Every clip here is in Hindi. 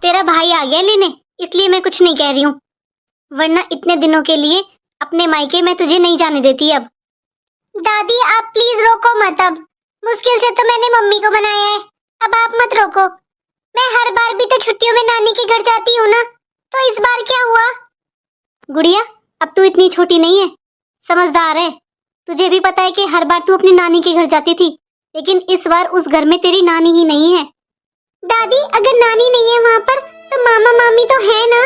तेरा भाई आ गया लेने, इसलिए मैं कुछ नहीं कह रही हूँ, वरना इतने दिनों के लिए अपने मायके मैं तुझे नहीं जाने देती अब। दादी आप प्लीज रोको मत, अब मुश्किल से तो मैंने मम्मी को मनाया है, अब आप मत रोको। मैं हर बार भी तो छुट्टियों में नानी के घर जाती हूँ ना, तो इस बार क्या हुआ? गुड़िया अब तू इतनी छोटी नहीं है, समझदार है। तुझे भी पता है कि हर बार तू अपनी नानी के घर जाती थी, लेकिन इस बार उस घर में तेरी नानी ही नहीं है। दादी अगर नानी नहीं है वहाँ पर तो मामा मामी तो है ना।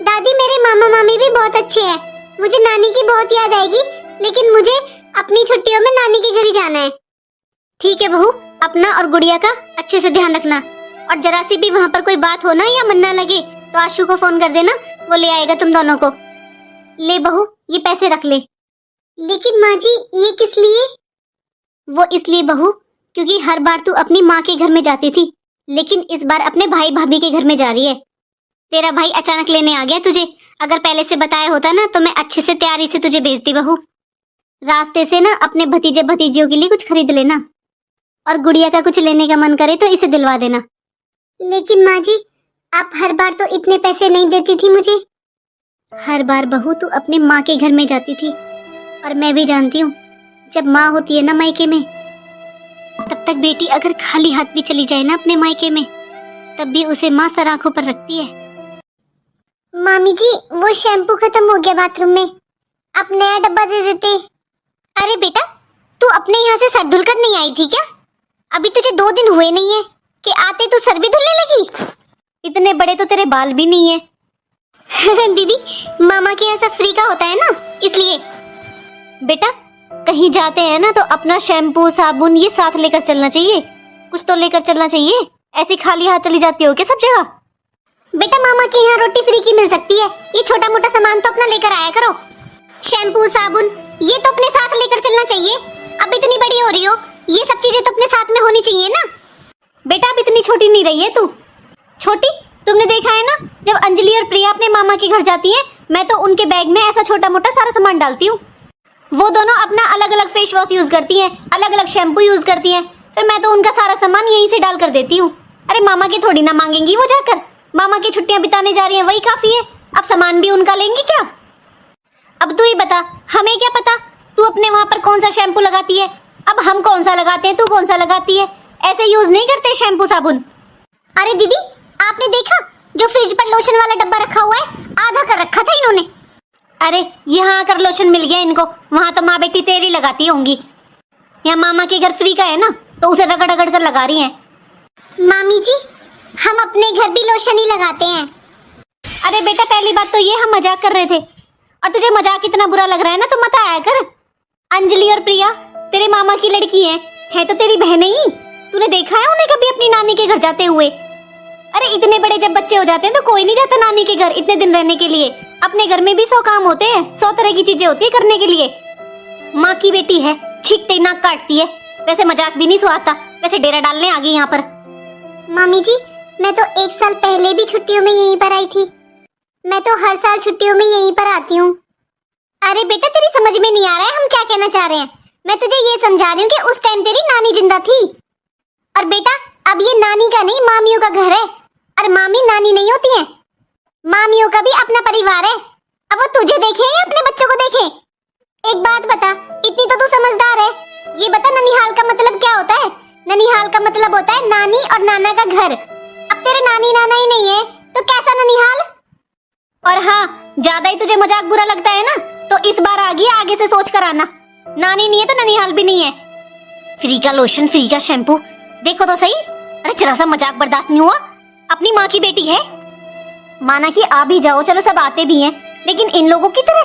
दादी मेरे मामा मामी भी बहुत अच्छे हैं, मुझे नानी की बहुत याद आएगी, लेकिन मुझे अपनी छुट्टियों में नानी के घर ही जाना है। ठीक है बहू, अपना और गुड़िया का अच्छे से ध्यान रखना, और जरा सी भी वहाँ पर कोई बात हो ना या मन ना लगे तो आशु को फोन कर देना, वो ले आएगा तुम दोनों को। ले बहू ये पैसे रख ले। लेकिन माँ जी ये किस लिए? वो इसलिए बहू क्योंकि हर बार तू अपनी माँ के घर में जाती थी, लेकिन इस बार अपने भाई भाभी के घर में जा रही है। तेरा भाई अचानक लेने आ गया तुझे, अगर पहले से बताया होता ना तो मैं अच्छे से तैयारी से तुझे भेजती बहू। रास्ते से ना अपने भतीजे भतीजियों के लिए कुछ खरीद लेना, और गुड़िया का कुछ लेने का मन करे तो इसे दिलवा देना। लेकिन माँ जी आप हर बार तो इतने पैसे नहीं देती थी मुझे। हर बार बहू तू अपने माँ के घर में जाती थी, और मैं भी जानती हूँ जब माँ होती है ना मायके में, तब तक बेटी अगर खाली हाथ भी चली जाए ना अपने मायके में, तब भी उसे माँ सर आंखों पर रखती है। मामी जी वो शैम्पू खत्म हो गया बाथरूम में, आप नया डब्बा दे देते। अरे बेटा तू अपने यहाँ से सर धुलकर नहीं आई थी क्या? अभी तुझे 2 दिन हुए नहीं है कि आते तू सर भी धुलने लगी? इतने बड़े तो तेरे बाल भी नहीं है। दीदी मामा के यहाँ सब फ्री का होता है ना, इसलिए। बेटा कहीं जाते हैं ना तो अपना शैम्पू साबुन ये साथ लेकर चलना चाहिए, कुछ तो लेकर चलना चाहिए, ऐसे खाली हाथ चली जाती हो क्या सब जगह? बेटा मामा के यहाँ रोटी फ्री की मिल सकती है, ये छोटा मोटा सामान तो अपना लेकर आया करो। शैम्पू साबुन ये तो अपने साथ लेकर चलना चाहिए, अब इतनी बड़ी हो रही हो, ये सब चीजें तो अपने साथ में होनी चाहिए ना। बेटा अब इतनी छोटी नहीं रही है तू। छोटी तुमने देखा है ना, जब अंजलि और प्रिया अपने मामा के घर जाती है, मैं तो उनके बैग में ऐसा छोटा मोटा सारा सामान डालती हूँ। वो दोनों अपना अलग अलग फेस वॉश यूज करती हैं, अलग अलग शैम्पू यूज करती हैं, फिर मैं तो उनका सारा सामान यहीं से डाल कर देती हूँ। अरे मामा की थोड़ी ना मांगेंगी वो जाकर, मामा की छुट्टियां बिताने जा रही हैं वही काफी है, अब सामान भी उनका लेंगी क्या? अब तू ही बता, हमें क्या पता तू अपने वहां पर कौन सा शैम्पू लगाती है, अब हम कौन सा लगाते हैं तू कौन सा लगाती है, ऐसे यूज नहीं करते शैम्पू साबुन। अरे दीदी आपने देखा जो फ्रिज पर लोशन वाला डब्बा रखा हुआ है, आधा कर रखा था इन्होंने। अरे यहाँ आकर लोशन मिल गया इनको, वहां तो माँ बेटी तेरी लगाती होंगी, यहाँ मामा के घर फ्री का है ना तो उसे रगड़ रगड़ कर लगा रही हैं। मामी जी हम अपने घर भी लोशन ही लगाते हैं। अरे बेटा पहली बात तो ये हम मजाक कर रहे थे, और तुझे मजाक इतना बुरा लग रहा है ना तो मत आया कर। अंजलि और प्रिया तेरे मामा की लड़की है तो तेरी बहनें ही, तूने देखा है उन्हें कभी अपनी नानी के घर जाते हुए? अरे इतने बड़े जब बच्चे हो जाते हैं तो कोई नहीं जाता नानी के घर इतने दिन रहने के लिए, अपने घर में भी 100 काम होते हैं, 100 तरह की चीजें होती है करने के लिए। माँ की बेटी है, छींकते नाक काटती है, वैसे मजाक भी नहीं सुहाता, वैसे डेरा डालने आ गई यहाँ पर। मामी जी मैं तो 1 साल पहले भी छुट्टियों में यहीं पर आई थी, मैं तो हर साल छुट्टियों में यहीं पर आती हूँ। अरे बेटा तेरी समझ में नहीं आ रहा है हम क्या कहना चाह रहे हैं, मैं तुझे ये समझा रही हूँ कि उस टाइम तेरी नानी जिंदा थी। और बेटा अब ये नानी का नहीं मामियों का घर है, और मामी नानी नहीं होती है, मामियों का भी अपना परिवार है, अब वो तुझे देखे या अपने बच्चों को देखे? एक बात बता, इतनी तो तू समझदार है, ये बता ननिहाल का मतलब क्या होता है? ननिहाल का मतलब होता है नानी और नाना का घर। अब तेरे नानी नाना ही नहीं है तो कैसा ननिहाल? और हाँ ज्यादा ही तुझे मजाक बुरा लगता है ना तो इस बार आगे से सोच कर आना, नानी नहीं है तो ननिहाल भी नहीं है। फ्री का लोशन फ्री का शैम्पू देखो तो सही, अरे जरा सा मजाक बर्दाश्त नहीं हुआ? अपनी माँ की बेटी है, माना कि आ भी जाओ, चलो सब आते भी हैं, लेकिन इन लोगों की तरह